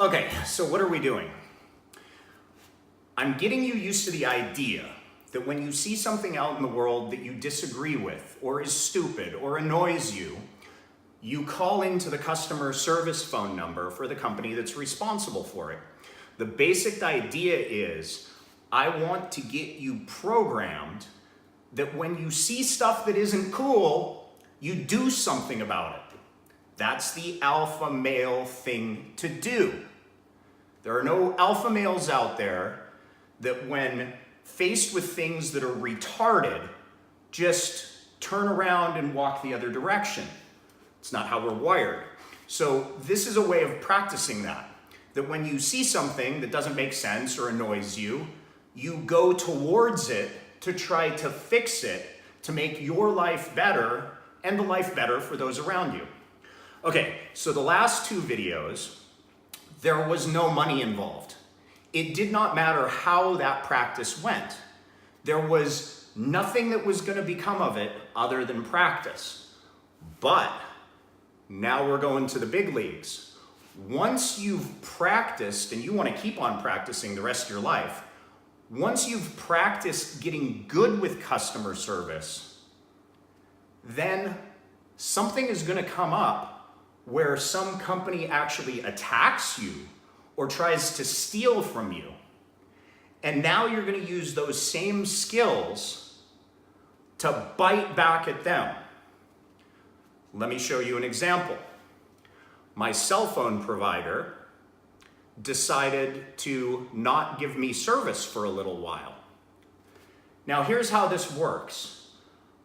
Okay, so what are we doing? I'm getting you used to the idea that when you see something out in the world that you disagree with, or is stupid, or annoys you, you call into the customer service phone number for the company that's responsible for it. The basic idea is, I want to get you programmed that when you see stuff that isn't cool, you do something about it. That's the alpha male thing to do. There are no alpha males out there that when faced with things that are retarded, just turn around and walk the other direction. It's not how we're wired. So this is a way of practicing that when you see something that doesn't make sense or annoys you, you go towards it to try to fix it, to make your life better and the life better for those around you. Okay, so the last two videos, there was no money involved. It did not matter how that practice went. There was nothing that was going to become of it other than practice. But now we're going to the big leagues. Once you've practiced, and you want to keep on practicing the rest of your life, once you've practiced getting good with customer service, then something is going to come up where some company actually attacks you or tries to steal from you. And now you're going to use those same skills to bite back at them. Let me show you an example. My cell phone provider decided to not give me service for a little while. Now here's how this works.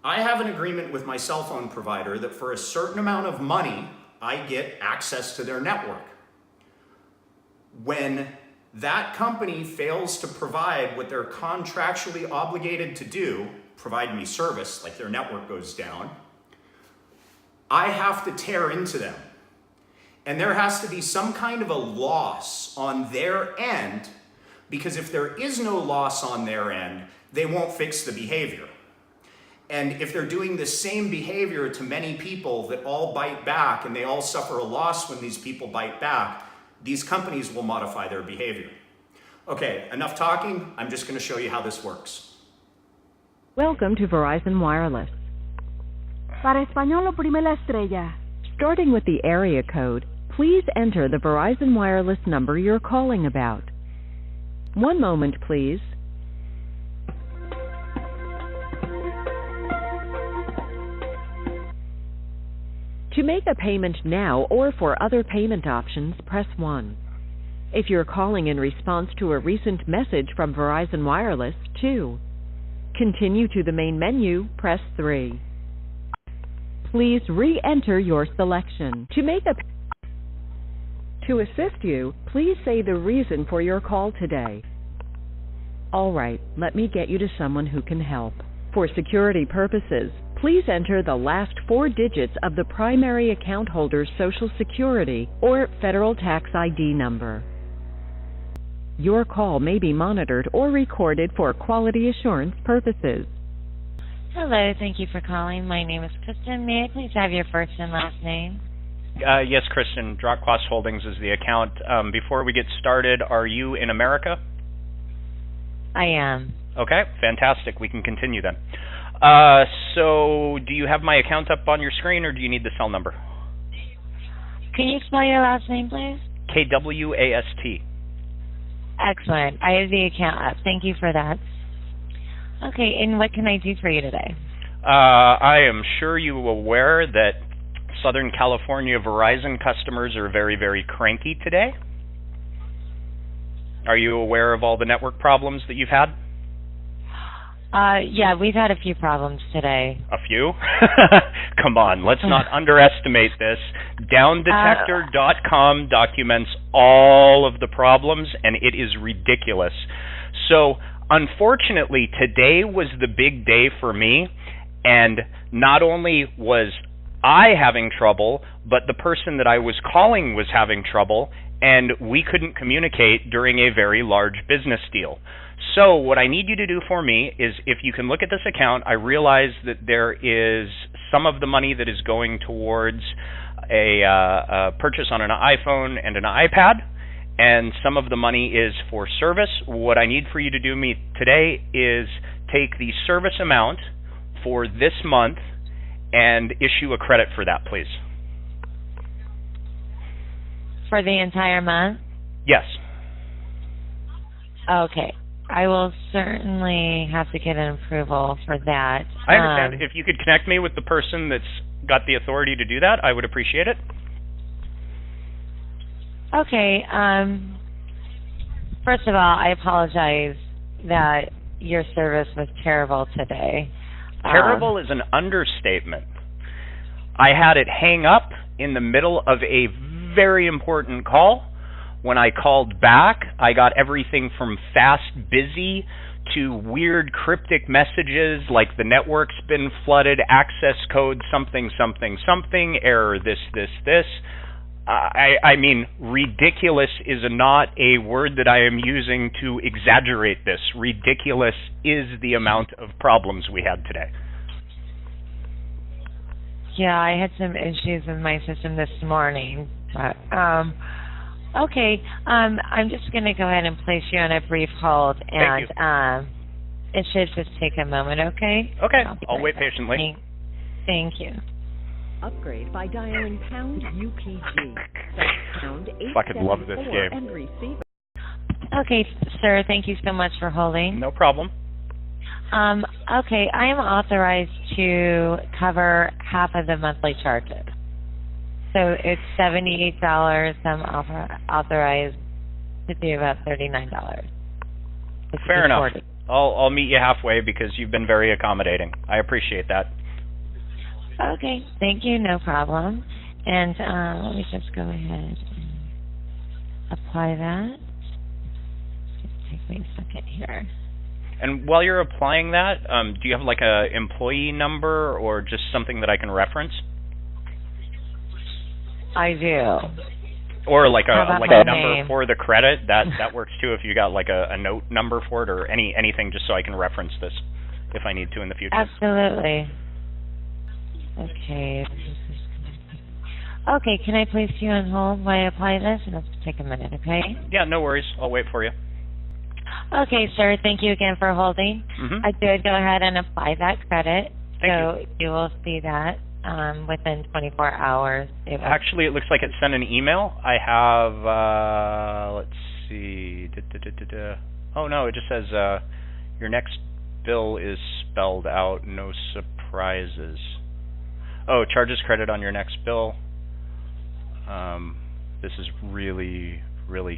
I have an agreement with my cell phone provider that for a certain amount of money, I get access to their network. When that company fails to provide what they're contractually obligated to do, provide me service, like their network goes down, I have to tear into them. And there has to be some kind of a loss on their end, because if there is no loss on their end, they won't fix the behavior. And if they're doing the same behavior to many people that all bite back and they all suffer a loss when these people bite back, these companies will modify their behavior. Okay, enough talking. I'm just going to show you how this works. Welcome to Verizon Wireless. Para español, oprime la estrella. Starting with the area code, please enter the Verizon Wireless number you're calling about. One moment, please. To make a payment now or for other payment options, press 1. If you're calling in response to a recent message from Verizon Wireless, 2. Continue to the main menu, press 3. Please re-enter your selection. To assist you, please say the reason for your call today. All right, let me get you to someone who can help. For security purposes, please enter the last 4 digits of the primary account holder's Social Security or Federal Tax ID number. Your call may be monitored or recorded for quality assurance purposes. Hello, thank you for calling. My name is Kristen. May I please have your first and last name? Yes, Kristen. Drawk Kwast Holdings is the account. Before we get started, are you in America? I am. Okay, fantastic. We can continue then. So do you have my account up on your screen, or do you need the cell number? Can you spell your last name, please? Kwast. Excellent. I have the account up. Thank you for that. Okay, and what can I do for you today? I am sure you are aware that Southern California Verizon customers are very, very cranky today. Are you aware of all the network problems that you've had? Yeah, we've had a few problems today. A few? Come on, let's not underestimate this. Downdetector.com documents all of the problems, and it is ridiculous. So, unfortunately, today was the big day for me, and not only was I having trouble, but the person that I was calling was having trouble, and we couldn't communicate during a very large business deal. So what I need you to do for me is, if you can look at this account, I realize that there is some of the money that is going towards a purchase on an iPhone and an iPad, and some of the money is for service. What I need for you to do me today is take the service amount for this month and issue a credit for that, please. For the entire month? Yes. Okay. I will certainly have to get an approval for that. I understand. If you could connect me with the person that's got the authority to do that, I would appreciate it. Okay. First of all, I apologize that your service was terrible today. Terrible is an understatement. I had it hang up in the middle of a very important call. When I called back, I got everything from fast busy to weird cryptic messages like the network's been flooded, access code something, something, something, error this, this, this. I mean, ridiculous is not a word that I am using to exaggerate this. Ridiculous is the amount of problems we had today. Yeah, I had some issues with my system this morning. But, okay, I'm just going to go ahead and place you on a brief hold, and it should just take a moment, okay? Okay, I'll wait patiently. Thank you. Upgrade by dialing pound UPG. That's pound 874 Fucking love this game. And receive. Okay, sir, thank you so much for holding. No problem. Okay, I am authorized to cover half of the monthly charges. So it's $78. I'm authorized to do about $39. Fair enough. I'll meet you halfway because you've been very accommodating. I appreciate that. Okay, thank you, no problem. And let me just go ahead and apply that. Just take me a second here. And while you're applying that, do you have like a employee number or just something that I can reference? I do. Or like a number name? for the credit. That works too if you got like a note number for it or anything just so I can reference this if I need to in the future. Absolutely. Okay. Okay, can I place you on hold while I apply this? It'll take a minute, okay? Yeah, no worries. I'll wait for you. Okay, sir. Thank you again for holding. Mm-hmm. I did go ahead and apply that credit. Thank you will see that within 24 hours. Actually, it looks like it sent an email. I have, let's see. Oh, no, it just says your next bill is spelled out. No surprises. Oh, charges credit on your next bill. This is really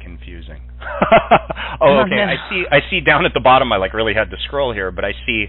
confusing. Oh, okay. I see down at the bottom. I really had to scroll here, but I see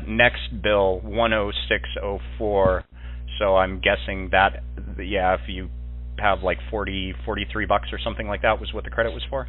next bill 10604. So I'm guessing that if you have like $43 or something like that was what the credit was for.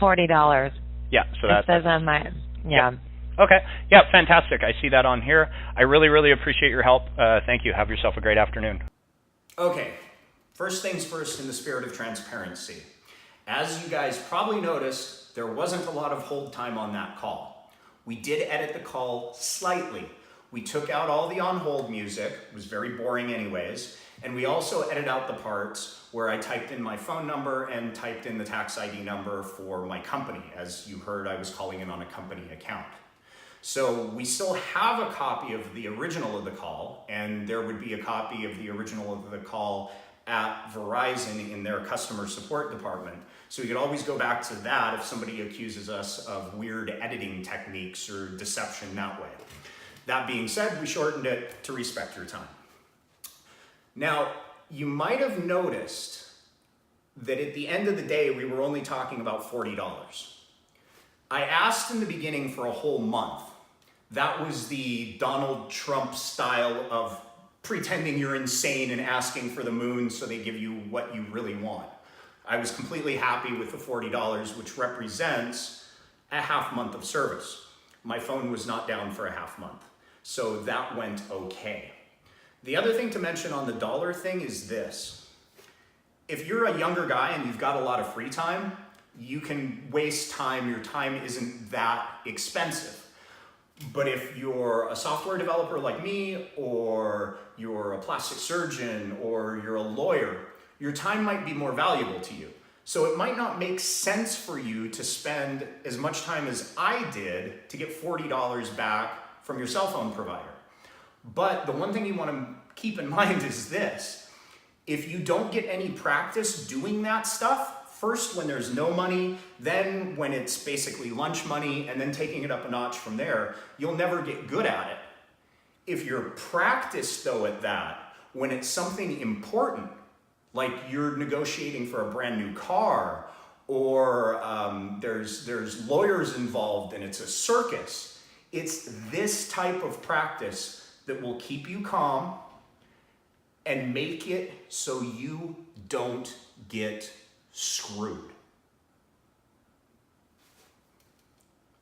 $40. Yeah. So that says on my yeah. Okay. Yeah. Fantastic. I see that on here. I really appreciate your help. Thank you. Have yourself a great afternoon. Okay. First things first, in the spirit of transparency. As you guys probably noticed, there wasn't a lot of hold time on that call. We did edit the call slightly. We took out all the on-hold music. It was very boring anyways. And we also edited out the parts where I typed in my phone number and typed in the tax ID number for my company. As you heard, I was calling in on a company account. So we still have a copy of the original of the call, and there would be a copy of the original of the call at Verizon in their customer support department. So we could always go back to that if somebody accuses us of weird editing techniques or deception that way. That being said, we shortened it to respect your time. Now, you might have noticed that at the end of the day, we were only talking about $40. I asked in the beginning for a whole month. That was the Donald Trump style of pretending you're insane and asking for the moon so they give you what you really want. I was completely happy with the $40, which represents a half month of service. My phone was not down for a half month, so that went okay. The other thing to mention on the dollar thing is this. If you're a younger guy and you've got a lot of free time, you can waste time. Your time isn't that expensive. But if you're a software developer like me, or you're a plastic surgeon, or you're a lawyer, your time might be more valuable to you. So it might not make sense for you to spend as much time as I did to get $40 back from your cell phone provider. But the one thing you want to keep in mind is this. If you don't get any practice doing that stuff, first when there's no money, then when it's basically lunch money, and then taking it up a notch from there, you'll never get good at it. If you're practiced though at that, when it's something important, like you're negotiating for a brand new car, or there's lawyers involved and it's a circus, it's this type of practice that will keep you calm and make it so you don't get screwed.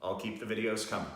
I'll keep the videos coming.